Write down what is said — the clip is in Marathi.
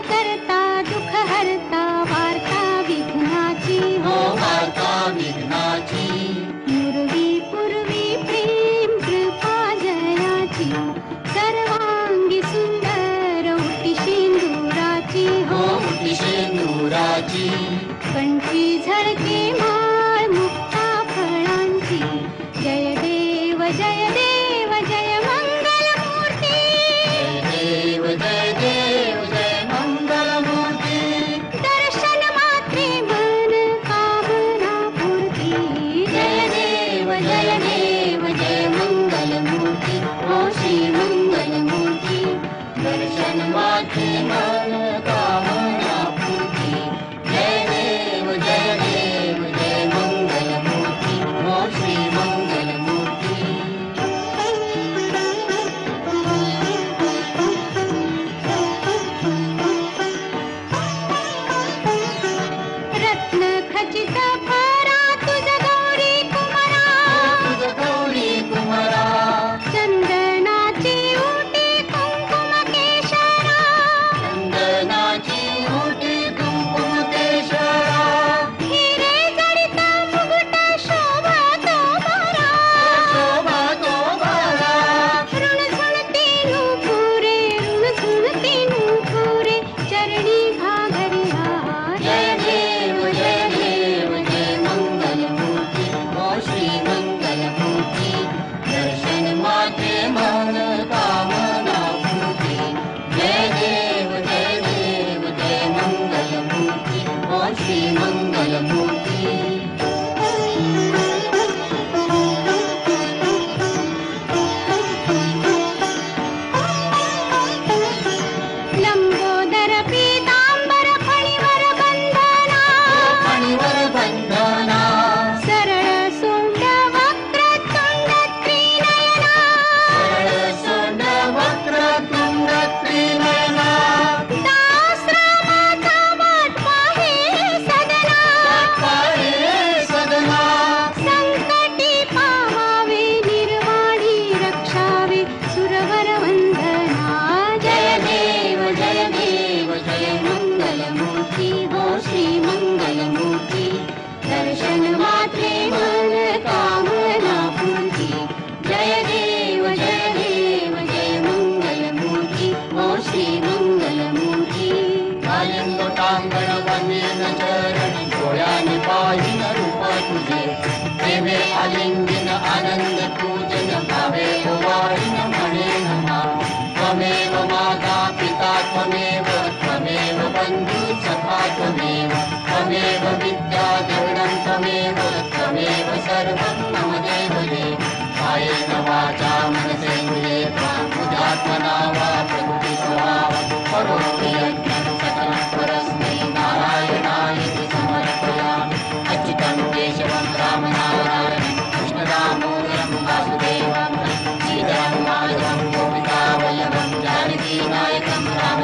करता दुःख हरता वार्ता विघ्नाची हो वार्ता विघ्नाची पूर्वी पूर्वी प्रेम कृपा जयाची सर्वांगी सुंदर उटी शेंदुराची हो उटी शेंदुराची कंठी झळके माळ मुक्ता फळांची जय देव जय देव जय मंगल मूर्ती जय देव जय मंगल मूर्ती दर्शन मात्रे मन कामना पूर्ती जय देव जय मंगल मूर्ती हो श्री मंगल मूर्ती दर्शन मात्रे मन कामना पूर्ती जय देव जय मंगल मूर्ती हो श्री मंगल मूर्ती रत्न खचित फरा तुझ गौरी कुमारा तुझ गौरी कुमारा चंदनाची उटी कुंकुम केशरा चंदनाची उटी कुंकुम केशरा हिरे जडित मुकुट शोभा तो बरा शोभा तो बरा ऋणझुणती नूपुरे ऋणझुणती नूपुरे चरणी घागरिया जय देव जय मंगल मूर्ती हो श्री मंगल मूर्ती दर्शन मात्रे मन कामना पूर्ती जय देव जय मंगल मूर्ती हो श्री मंगल मूर्ती लंबोदर पीतांबर फणीवर बंधना फणीवर बंधना सरळ सोंड वक्रतुंड त्रिनयना सरळ सोंड वक्रतुंड त्रिनयना दासरामाचा वाट पाहे सदना पाहे सदना संकटी पावावे निर्वाणी रक्षावे सुरवर वंदना जय देव जय मंगल मूर्ती हो श्री मंगल मूर्ती दर्शन मात्रे मन कामना पूर्ती जय देव जय मंगल मूर्ती हो श्री मंगल मूर्ती कालिंदोटांगण वनेन चरण डोळ्याने पाहिन रूप तुझे प्रेमे आलिंगन आनंद पूजन भावे ओवाळीन म्हणेन मा त्वमेव माता पिता त्वमेव बंधू सखा त्वमेव विद्या द्रविणं त्वमेव सर्वं मम देव देव कायेन वाचा मनसेन्द्रिये बुद्ध्यात्मना वा प्रकृति स्वभावं करोमि यज्ञं सकलं परस्मै नारायणायेति समर्पयामि अच्युतं केशवं रामनारायणं कृष्णदामोदरं वासुदेवं श्रीधरं माधवं गोपिकावल्लभं जानकीनायकं राम